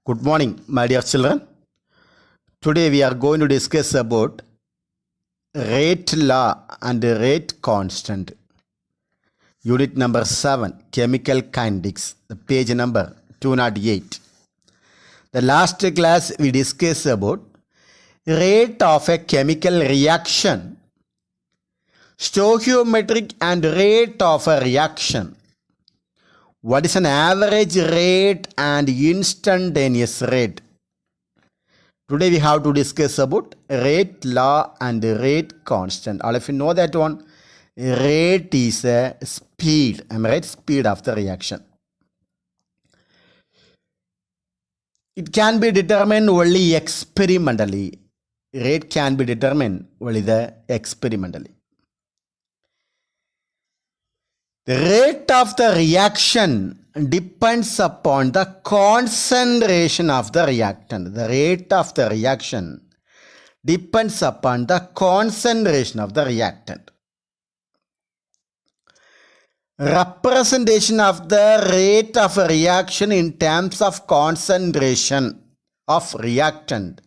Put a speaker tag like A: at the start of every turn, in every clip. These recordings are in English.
A: Good morning, my dear children. Today we are going to discuss about rate law and rate constant. Unit number 7, Chemical Kinetics, page number 208. The last class we discussed about rate of a chemical reaction, stoichiometric and rate of a reaction. What is an average rate and instantaneous rate? Today we have to discuss about rate law and rate constant. All of you know that one. Rate is a speed, am I right? Speed of the reaction. It can be determined only experimentally. Rate can be determined only experimentally. The rate of the reaction depends upon the concentration of the reactant. The rate of the reaction depends upon the concentration of the reactant. Representation of the rate of a reaction in terms of concentration of reactant,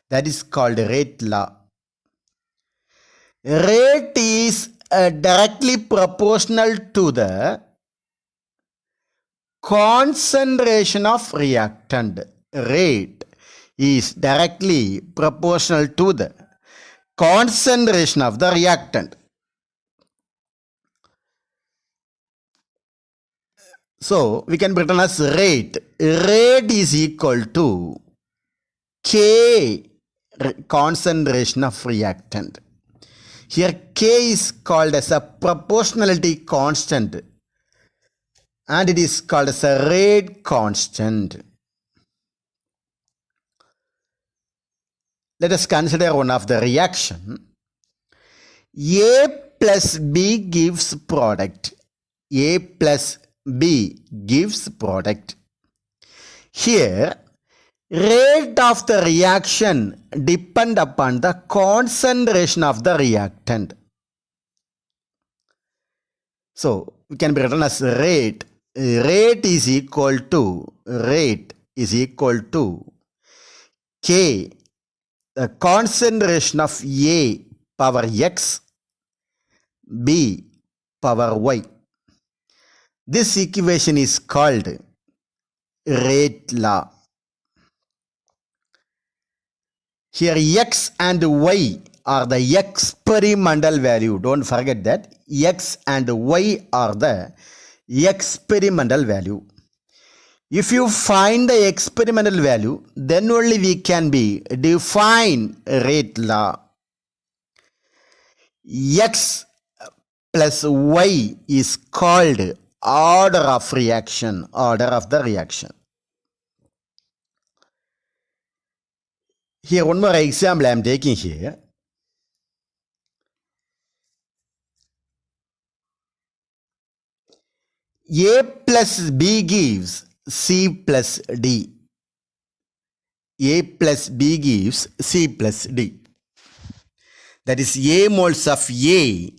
A: that is called rate law. Rate is directly proportional to the concentration of reactant. Rate is directly proportional to the concentration of the reactant. So we can written as rate. Rate is equal to K concentration of reactant. Here K is called as a proportionality constant and it is called as a rate constant. Let us consider one of the reaction. A plus B gives product. A plus B gives product. Here rate of the reaction depend upon the concentration of the reactant. So we can be written as rate. Rate is equal to K, the concentration of A power X, B power Y. This equation is called rate law. Here X and Y are the experimental value. Don't forget that. X and Y are the experimental value. If you find the experimental value, then only we can define rate law. X plus Y is called order of reaction, order of the reaction. Here one more example I am taking here. A plus B gives C plus D. A plus B gives C plus D. That is A moles of A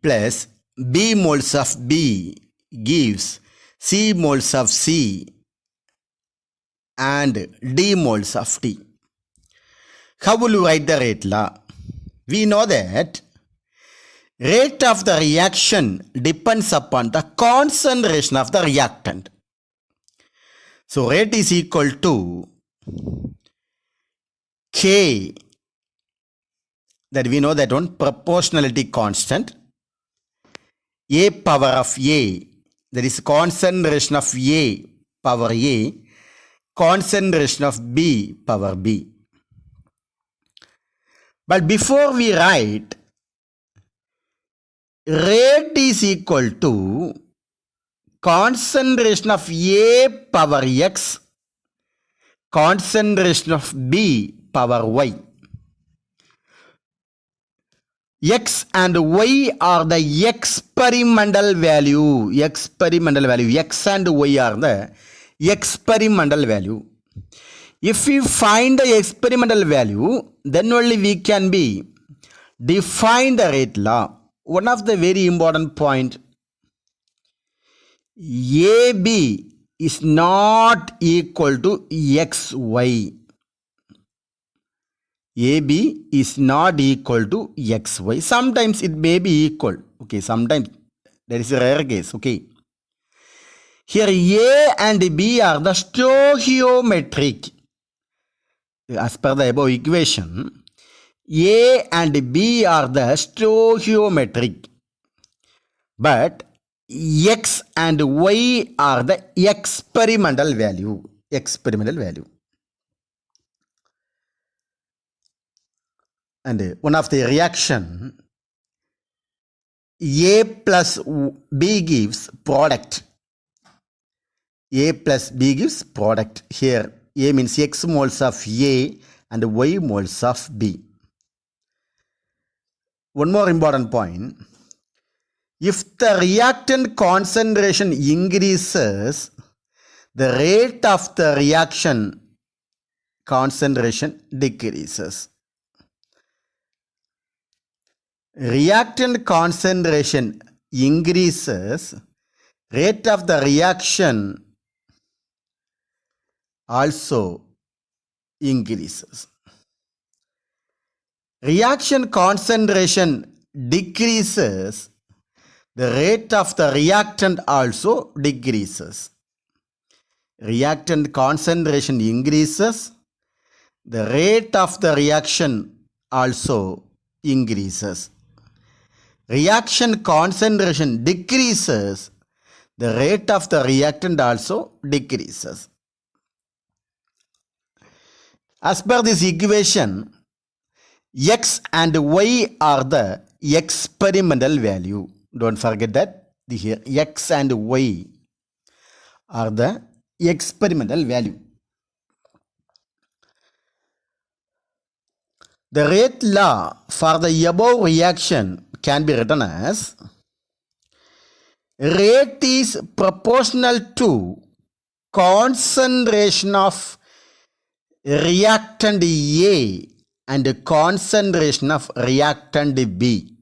A: plus B moles of B gives C moles of C and D moles of D. How will you write the rate law? We know that rate of the reaction depends upon the concentration of the reactant. So rate is equal to K, that we know that one, proportionality constant, A power of A, that is concentration of A power A, concentration of B power B. But before we write, rate is equal to concentration of A power X, concentration of B power Y. X and Y are the experimental value. X and Y are the experimental value. If we find the experimental value, then only we can define the rate law. One of the very important point, AB is not equal to xy. AB is not equal to xy. Sometimes it may be equal. Okay, sometimes that is a rare case. Okay. Here A and B are the stoichiometric. As per the above equation, A and B are the stoichiometric. But X and Y are the experimental value. Experimental value. And one of the reaction, A plus B gives product. A plus B gives product. Here A means X moles of A and Y moles of B. One more important point. If the reactant concentration increases, the rate of the reaction concentration decreases. Reactant concentration increases, rate of the reaction also increases. Reaction concentration decreases, the rate of the reactant also decreases. Reactant concentration increases, the rate of the reaction also increases. Reaction concentration decreases, the rate of the reactant also decreases. As per this equation, X and Y are the experimental value. Don't forget that here X and Y are the experimental value. The rate law for the above reaction can be written as rate is proportional to concentration of reactant A and concentration of reactant B.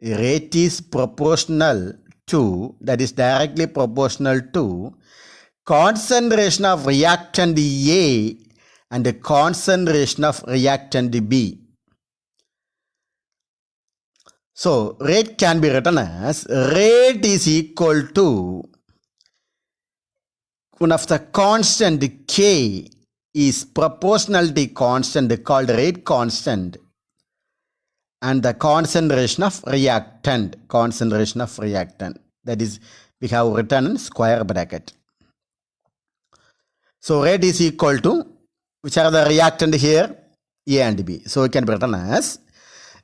A: Rate is proportional to, that is directly proportional to, concentration of reactant A and the concentration of reactant B. So, rate can be written as rate is equal to one of the constant K is proportionality constant called rate constant and the concentration of reactant. That is, we have written in square bracket. So, rate is equal to, which are the reactant here? A and B. So, it can be written as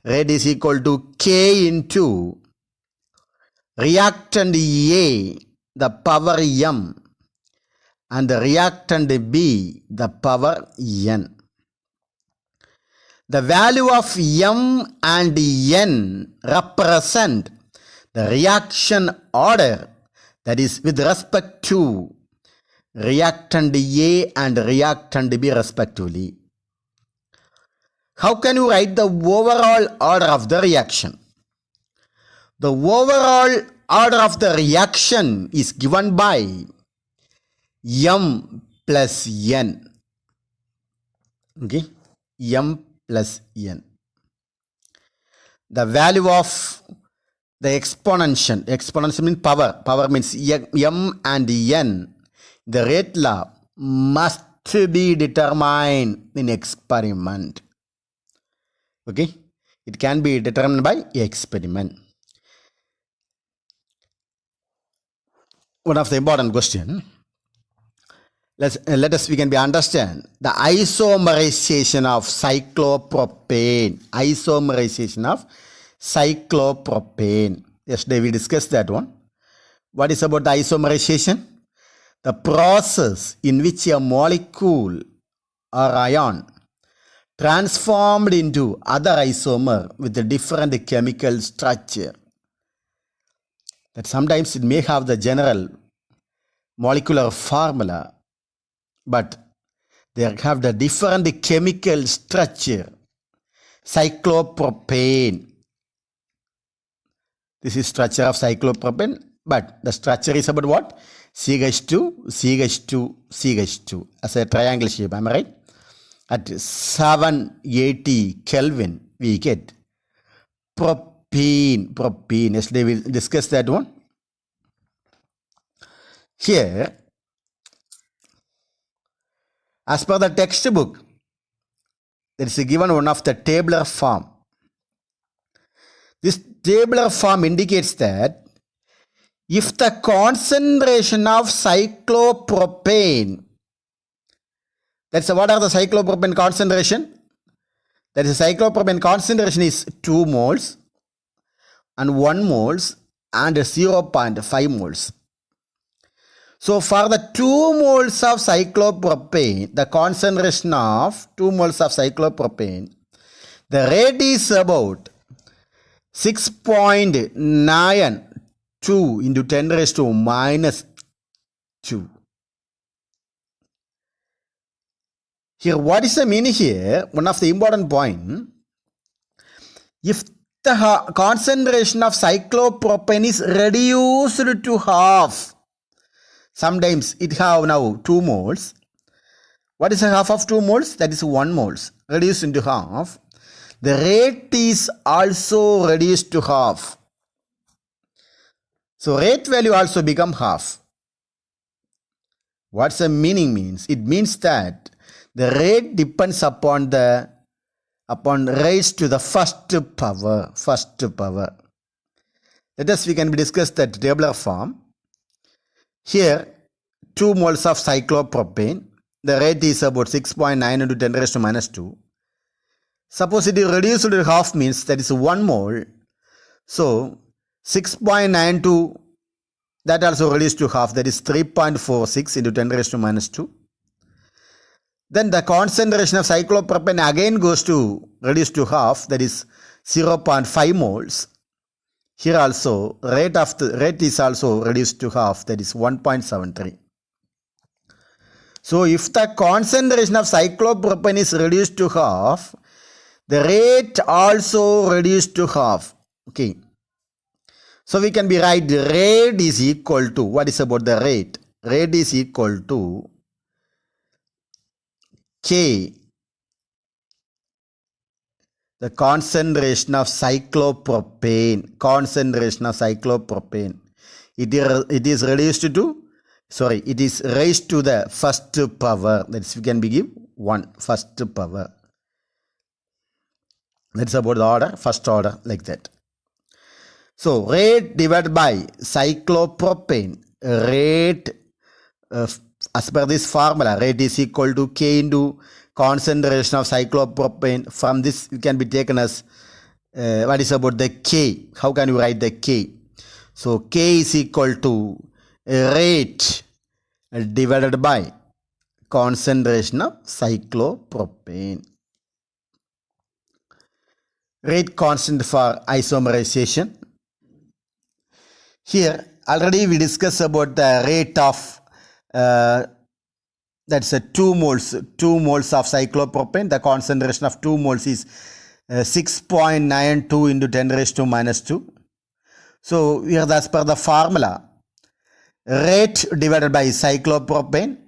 A: rate is equal to K into reactant A, the power M, and the reactant B, the power N. The value of M and N represent the reaction order, that is with respect to reactant A and reactant B respectively. How can you write the overall order of the reaction? The overall order of the reaction is given by M plus N. Okay, M plus N. The value of the exponential means power. Power means M and N. The rate law must be determined in experiment. Okay, it can be determined by experiment. One of the important question. Let us understand the isomerization of cyclopropane. Yesterday we discussed that one. What is about the isomerization? The process in which a molecule or ion transformed into other isomer with a different chemical structure. That sometimes it may have the general molecular formula, but they have the different chemical structure. Cyclopropane. This is structure of cyclopropane. But the structure is about what? CH2, CH2, CH2 as a triangle shape. Am I right? At 780 Kelvin, we get propene. Yesterday we discussed that one. Here, as per the textbook, there is given one of the tabular form. This tabular form indicates that if the concentration of cyclopropane, that's what are the cyclopropane concentration? That is, cyclopropane concentration is 2 moles and 1 moles and 0.5 moles. So for the 2 moles of cyclopropane, the concentration of 2 moles of cyclopropane, the rate is about 6.92 into 10 raised to minus 2. Here, what is the meaning here? One of the important point, if the concentration of cyclopropane is reduced to half, sometimes it have now 2 moles. What is the half of 2 moles? That is 1 moles. Reduced into half. The rate is also reduced to half. So rate value also become half. What's the meaning means? It means that the rate depends upon raised to the first power. Let us we can discuss that tabular form. Here 2 moles of cyclopropane. The rate is about 6.9 into 10 raised to minus 2. Suppose it is reduced to half, means that is 1 mole. So 6.92, that also reduced to half, that is 3.46 into 10 raised to minus 2. Then the concentration of cyclopropane again goes to reduce to half, that is 0.5 moles. Here also rate is also reduced to half, that is 1.73. So if the concentration of cyclopropane is reduced to half, the rate also reduced to half. Okay. So we can be write the rate is equal to, what is about the rate? Rate is equal to K, the concentration of cyclopropane. It is reduced to, it is raised to the first power. That is, we can be give 1 first power. That's about the order, first order, like that. So rate divided by cyclopropane, rate as per this formula, rate is equal to K into concentration of cyclopropane. From this it can be taken as what is about the K. How can you write the K? So K is equal to rate divided by concentration of cyclopropane. Rate constant for isomerization. Here already we discussed about the rate of that's a 2 moles of cyclopropane. The concentration of 2 moles is 6.92 into 10 raised to minus 2. So here as per the formula, rate divided by cyclopropane.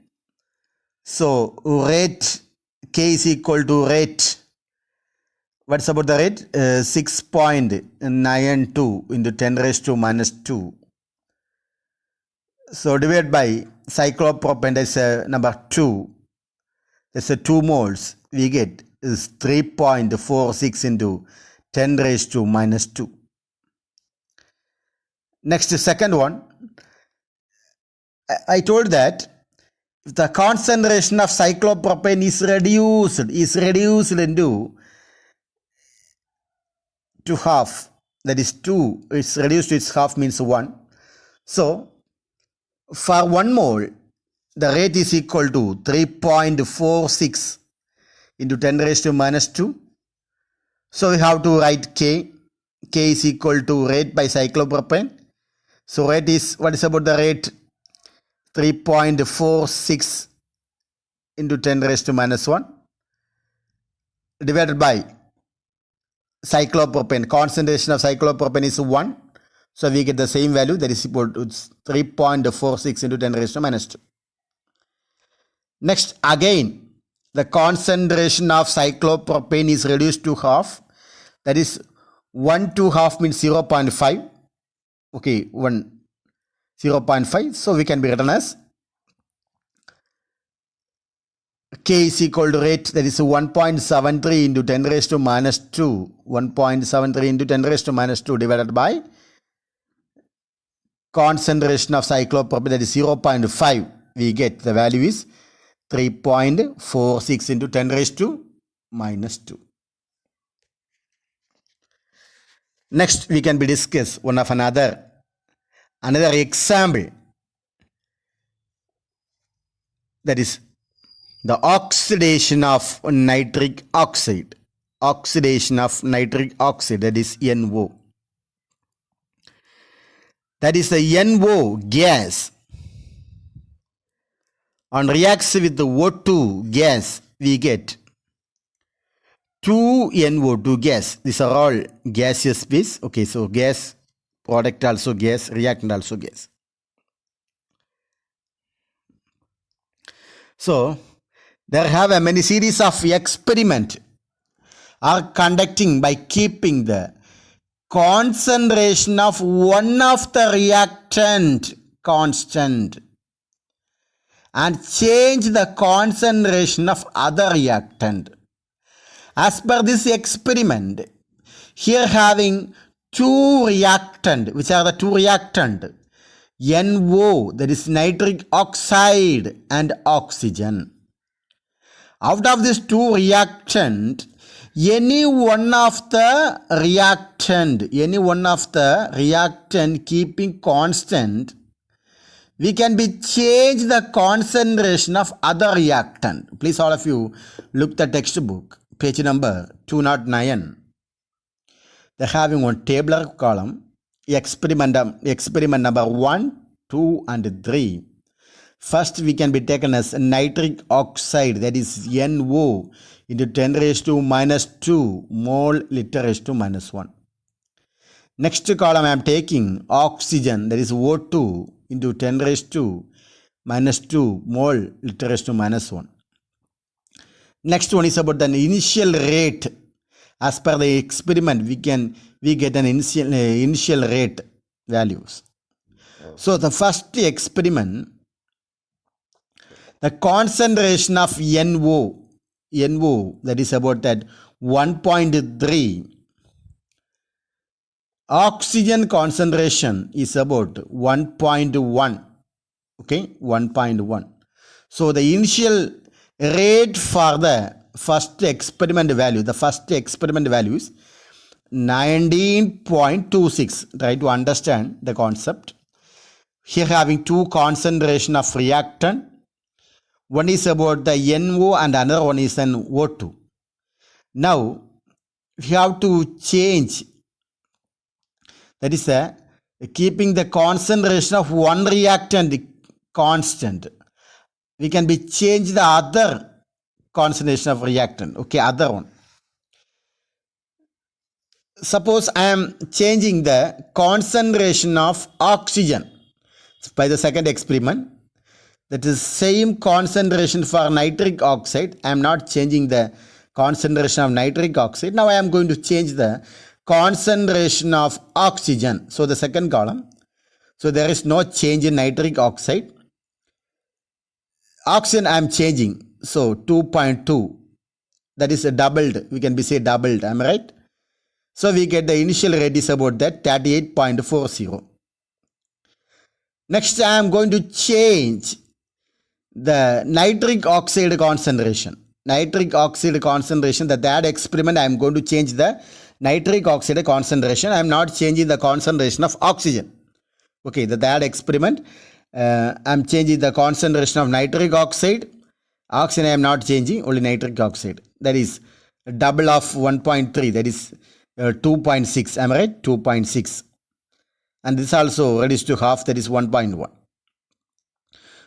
A: So rate K is equal to rate. What's about the rate? 6.92 into 10 raised to minus 2. So divided by cyclopropane, that's number 2. That's 2 moles. We get is 3.46 into 10 raised to minus 2. Next, second one. I told that if the concentration of cyclopropane is reduced into to half, that is 2, it's reduced to its half, means 1. So for 1 mole, the rate is equal to 3.46 into 10 raised to minus 2. So we have to write K. K is equal to rate by cyclopropane. So rate is, what is about the rate? 3.46 into 10 raised to minus 1 divided by cyclopropane. Concentration of cyclopropane is 1. So we get the same value, that is equal to 3.46 into 10 raised to minus 2. Next, again, the concentration of cyclopropane is reduced to half. That is 1 to half means 0.5. Okay, 0.5. So we can be written as K is equal to rate, that is 1.73 into 10 raised to minus 2. 1.73 into 10 raised to minus 2 divided by concentration of cyclopropane, that is 0.5. We get the value is 3.46 into 10 raised to minus 2. Next, we can be discuss one of another example, that is the oxidation of nitric oxide. Oxidation of nitric oxide, that is NO. That is the NO gas. On reacts with the O2 gas, we get 2NO2 gas. These are all gaseous phase. Okay, so gas, product also gas, reactant also gas. So there have a many series of experiment are conducting by keeping the concentration of one of the reactant constant and change the concentration of other reactant. As per this experiment, here having two reactant, which are the two reactant, NO, that is nitric oxide, and oxygen. Out of these two reactant, any one of the reactant keeping constant, we can be change the concentration of other reactant. Please all of you look the textbook, page number 209. They're having one tabular column, experiment number 1, 2 and 3. First we can be taken as nitric oxide, that is NO into 10 raised to minus 2 mole liter raised to minus 1. Next column I am taking oxygen, that is O2 into 10 raised to minus 2 mole liter raised to minus 1. Next one is about the initial rate. As per the experiment, we get an initial rate values. So the first experiment, the concentration of NO, that is about that 1.3. Oxygen concentration is about 1.1. Okay, 1.1. So the initial rate for the first experiment value, is 19.26. Try to understand the concept. Here having two concentration of reactant. One is about the NO and another one is an O2. Now, we have to change, that is keeping the concentration of one reactant constant. We can be change the other concentration of reactant. Okay, other one. Suppose I am changing the concentration of oxygen by the second experiment. That is same concentration for nitric oxide. I am not changing the concentration of nitric oxide. Now I am going to change the concentration of oxygen. So the second column. So there is no change in nitric oxide. Oxygen I am changing. So 2.2. That is a doubled. We can be say doubled. Am I right? So we get the initial rate is about that 38.40. Next I am going to change the nitric oxide concentration. Nitric oxide concentration, that experiment I am going to change the nitric oxide concentration. I am not changing the concentration of oxygen. Okay, that experiment I am changing the concentration of nitric oxide. Oxygen I am not changing, only nitric oxide. That is double of 1.3, that is 2.6. Am I right? 2.6. And this also reduced to half, that is 1.1.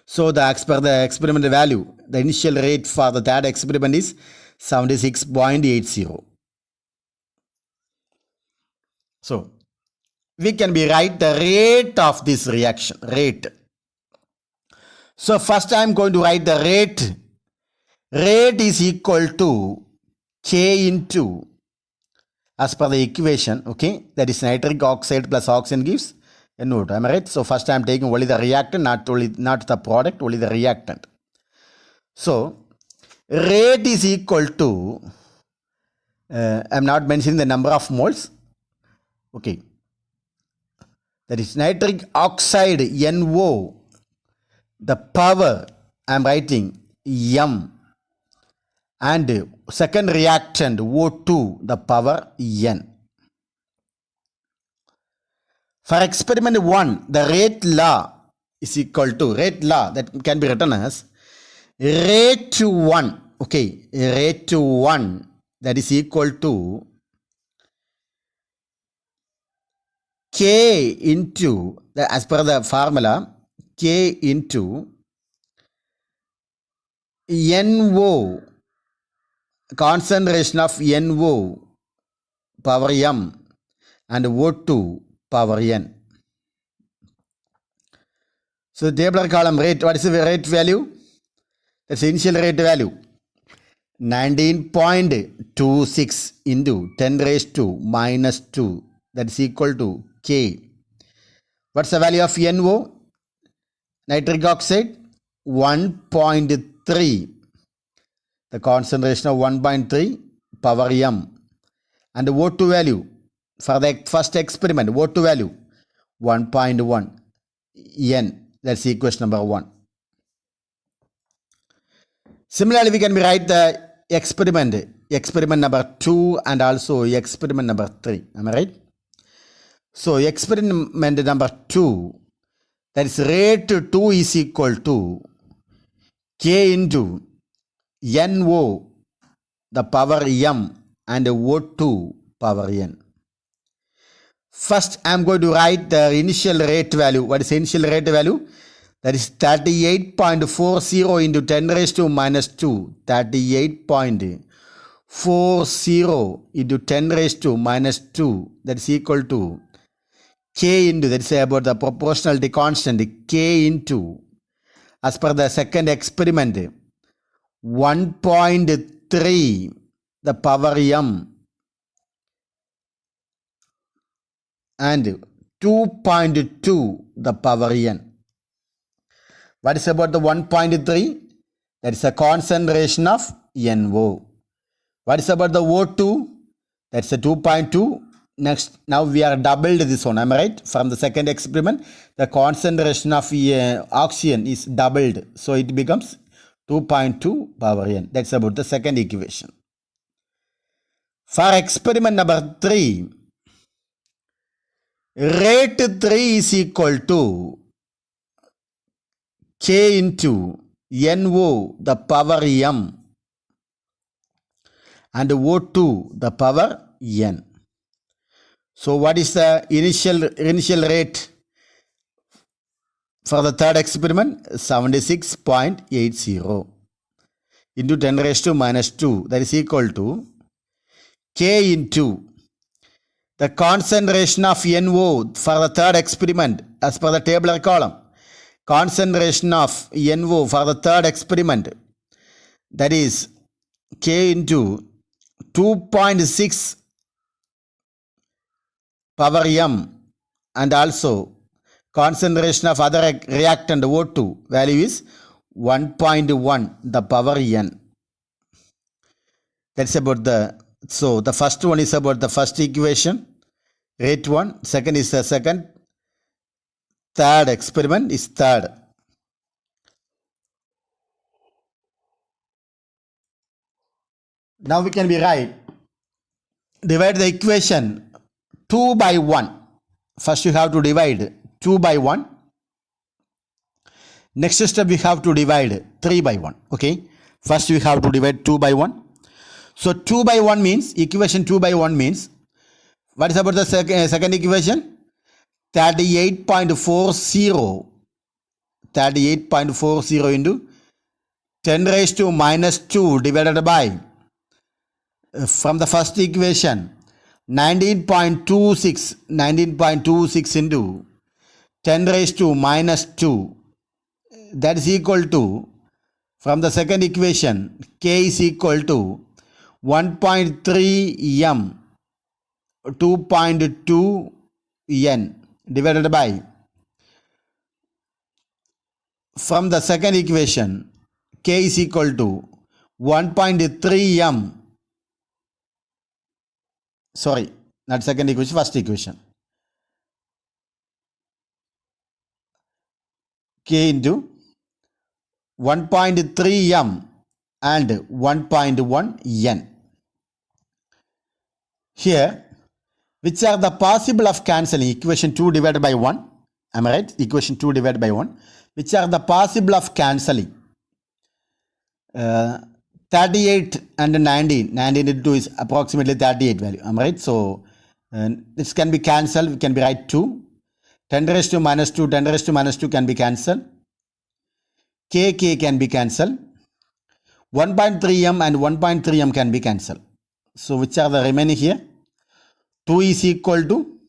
A: So as per the experimental value, the initial rate for that experiment is 76.80. So we can be write the rate of this reaction, rate. So first I am going to write the rate. Rate is equal to K into, as per the equation, okay, that is nitric oxide plus oxygen gives NO2. Am I right? So first I am taking only the reactant, not the product, only the reactant. So rate is equal to, I am not mentioning the number of moles, okay, that is nitric oxide NO, the power I am writing M, and second reactant O2, the power N. For experiment 1, the rate law is equal to, rate law that can be written as rate to 1, okay, rate to 1, that is equal to K into, as per the formula, K into NO, concentration of NO power M, and O2 power N. So tabular column rate, what is the rate value? That's the initial rate value. 19.26 into 10 raised to minus 2, that is equal to K. What's the value of NO? Nitric oxide 1.3. The concentration of 1.3 power M. And the O2 value for the first experiment, O2 value 1.1 N. That's equation number 1. Similarly, we can write the experiment number 2 and also experiment number 3. Am I right? So experiment number 2, that is rate 2 is equal to K into NO, the power M, and O2 power N. First, I am going to write the initial rate value. What is the initial rate value? That is 38.40 into 10 raised to minus 2. 38.40 into 10 raised to minus 2. That is equal to K into, that is about the proportionality constant, K into, as per the second experiment, 1.3 the power M and 2.2 the power N. What is about the 1.3? That is a concentration of NO. What is about the O2? That's a 2.2. Next, now we are doubled this one. Am I right? From the second experiment, the concentration of oxygen is doubled. So it becomes 2.2 power N. That's about the second equation. For experiment number 3, rate 3 is equal to K into NO, the power M, and O2, the power N. So what is the initial rate for the third experiment? 76.80 into 10 raised to minus 2. That is equal to K into the concentration of NO for the third experiment as per the tabular column. Concentration of NO for the third experiment, that is K into 2.6 power M, and also concentration of other reactant O2 value is 1.1 the power N. That's about so the first one is about the first equation, rate 1. Second is the second. Third experiment is third. Now we can divide the equation 2 by 1. First you have to divide 2 by 1. Next step we have to divide 3 by 1. Okay. First we have to divide 2 by 1. So 2 by 1 means, equation 2 by 1 means, what is about the second equation? 38.40 into 10 raised to minus 2 divided by, from the first equation, 19.26 into 10 raised to minus 2, that is equal to, from the second equation, k is equal to 1.3 m 2.2 n divided by, from the second equation, k is equal to 1.3 m, sorry, not second equation, first equation, k into 1.3 m and 1.1 n. Here, which are the possible of cancelling? Equation 2 divided by 1. Am I right? Equation 2 divided by 1. Which are the possible of cancelling? 38 and 19. 19 into 2 is approximately 38 value. Am I right? So, this can be cancelled. We can be write 2. 10 raised to minus 2. 10 raised to minus 2 can be cancelled. K can be cancelled. 1.3m and 1.3m can be cancelled. So, which are the remaining here? 2 is equal to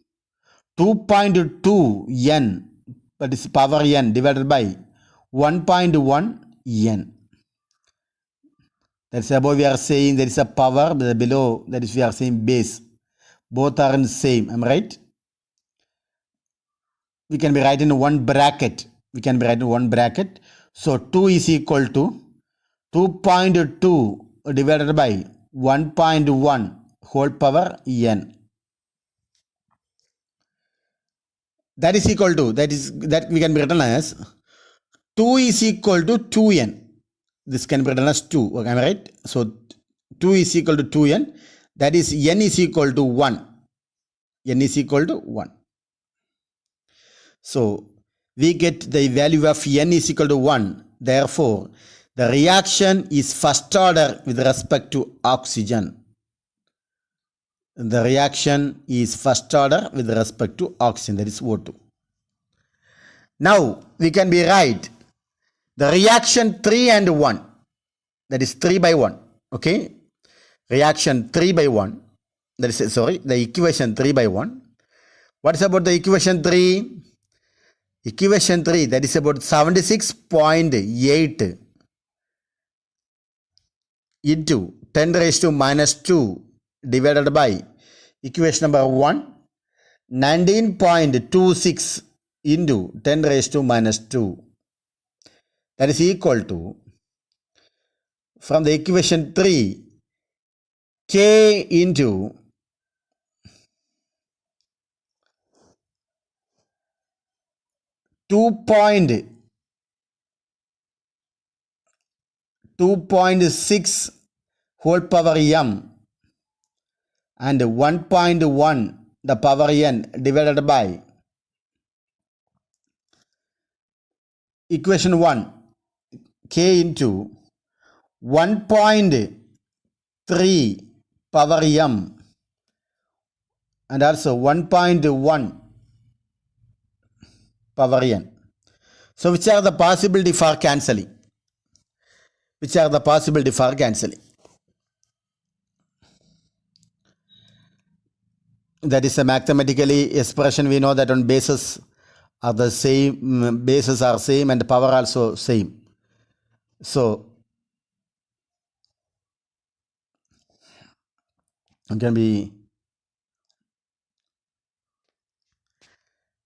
A: 2.2 n, that is power n, divided by 1.1 n. That's above we are saying there is a power, below that is we are saying base. Both are in same, am I right? We can be writing in one bracket. We can be writing one bracket. So 2 is equal to 2.2 divided by 1.1 whole power n. That is equal to, that we can be written as 2 is equal to 2n. This can be written as 2. Okay, am I right? So 2 is equal to 2n. That is n is equal to 1. N is equal to 1. So we get the value of n is equal to 1. Therefore, the reaction is first order with respect to oxygen. The reaction is first order with respect to oxygen, that is O2. Now we can be write the reaction 3 and 1, that is 3 by 1. Okay, reaction 3 by 1, that is, sorry, the equation 3 by 1. What is about the equation 3? Equation 3, that is about 76.8 into 10 raised to minus 2 divided by equation number 1, 19.26 into 10 raised to minus 2. That is equal to, from the equation 3, k into 2.6 whole power m and 1.1 the power n divided by equation 1, k into 1.3 power m and also 1.1 power n. So which are the possibility for cancelling? Which are the possibility for cancelling? That is a mathematically expression. We know that on bases are the same, bases are same and power also same. So it can be,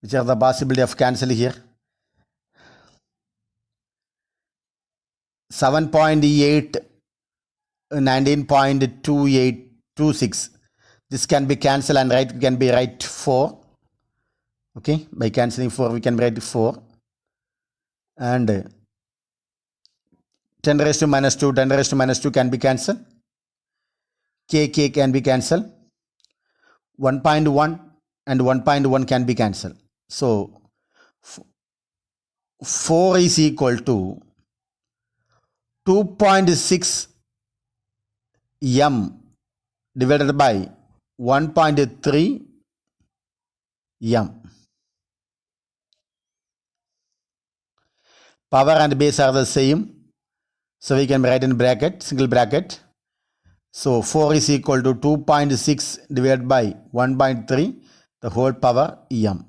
A: which are the possibility of cancelling here? 7.8, 19.2826. This can be cancelled and right, we can be write 4. Okay, by cancelling 4 we can write 4. And 10 raised to minus 2, 10 raised to minus 2 can be cancelled. K can be cancelled. 1.1 and 1.1 can be cancelled. So 4 is equal to 2.6 m divided by 1.3 m. Power and base are the same. So we can write in bracket, single bracket, So 4 is equal to 2.6 divided by 1.3 the whole power m.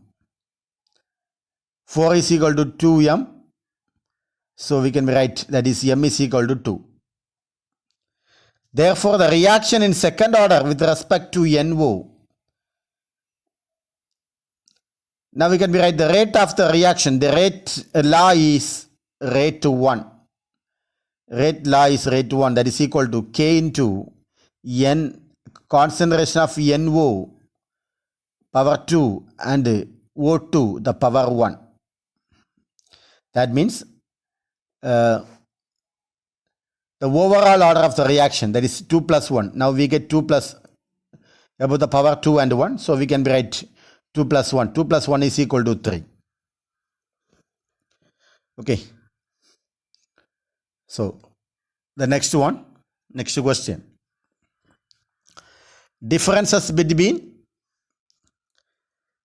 A: 4 is equal to 2m. So we can write that is m is equal to 2. Therefore, the reaction in second order with respect to NO. Now we can write the rate of the reaction. The rate law is rate 1. Rate law is rate 1, that is equal to K into N concentration of NO power 2 and O2 the power 1. That means the overall order of the reaction, that is 2 plus 1. Now we get 2 plus about the power 2 and 1. So we can write 2 plus 1. 2 plus 1 is equal to 3. Okay. So the next question. Differences between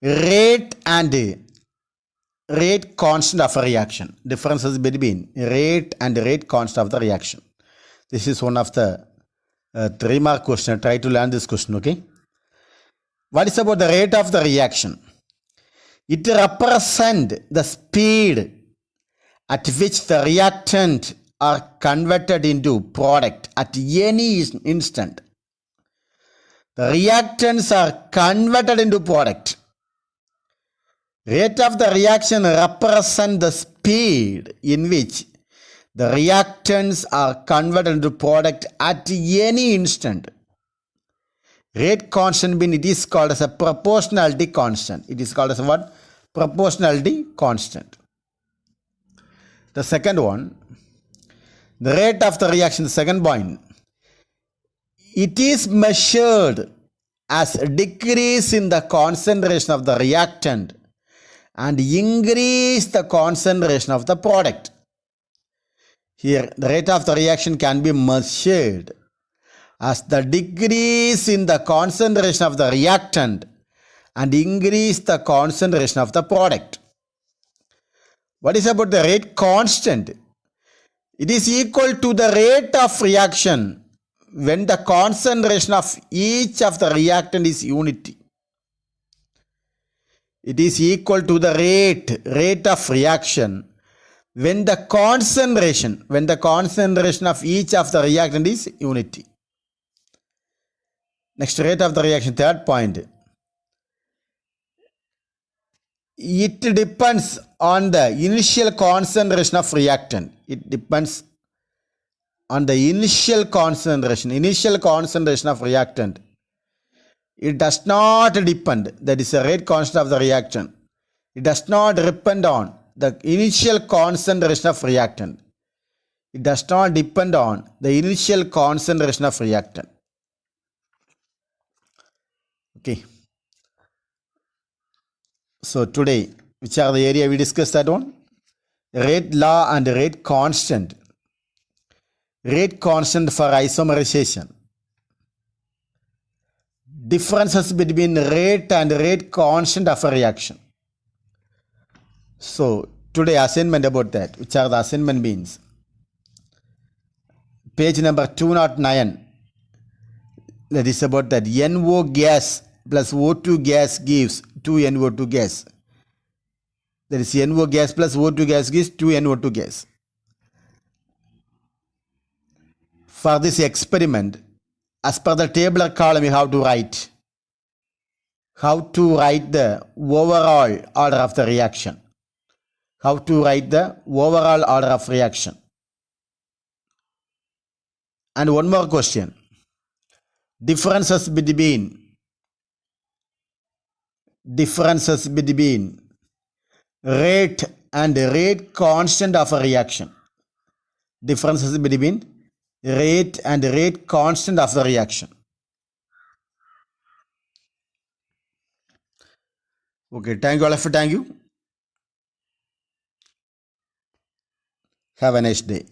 A: rate and rate constant of a reaction. Differences between rate and rate constant of the reaction. This is one of the 3-mark question. Try to learn this question, okay? What is about the rate of the reaction? It represents the speed at which the reactant are converted into product at any instant. The reactants are converted into product. Rate of the reaction represents the speed in which the reactants are converted into product at any instant. Rate constant means it is called as a proportionality constant. It is called as a what? Proportionality constant. The second one, the rate of the reaction, the second point, it is measured as a decrease in the concentration of the reactant and increase the concentration of the product. Here, the rate of the reaction can be measured as the decrease in the concentration of the reactant and increase the concentration of the product. What is about the rate constant? It is equal to the rate of reaction when the concentration of each of the reactant is unity. It is equal to the rate of reaction when the concentration of each of the reactant is unity. Next, rate of the reaction, third point. It depends on the initial concentration of reactant. It depends on the initial concentration of reactant. It does not depend, that is a rate constant of the reaction. It does not depend on the initial concentration of reactant. It does not depend on the initial concentration of reactant. Okay. So today, which are the area we discussed that one? Rate law and rate constant. Rate constant for isomerization. Differences between rate and rate constant of a reaction. So today assignment about that, which are the assignment means. Page number 209. That is about that NO gas plus O2 gas gives 2NO2 gas. That is NO gas plus O2 gas gives 2NO2 gas. For this experiment, as per the tabular column, you have to write the overall order of the reaction. How to write the overall order of reaction. And one more question. Differences between rate and rate constant of a reaction. Differences between rate and rate constant of the reaction. Okay, thank you all. Thank you. Have a nice day.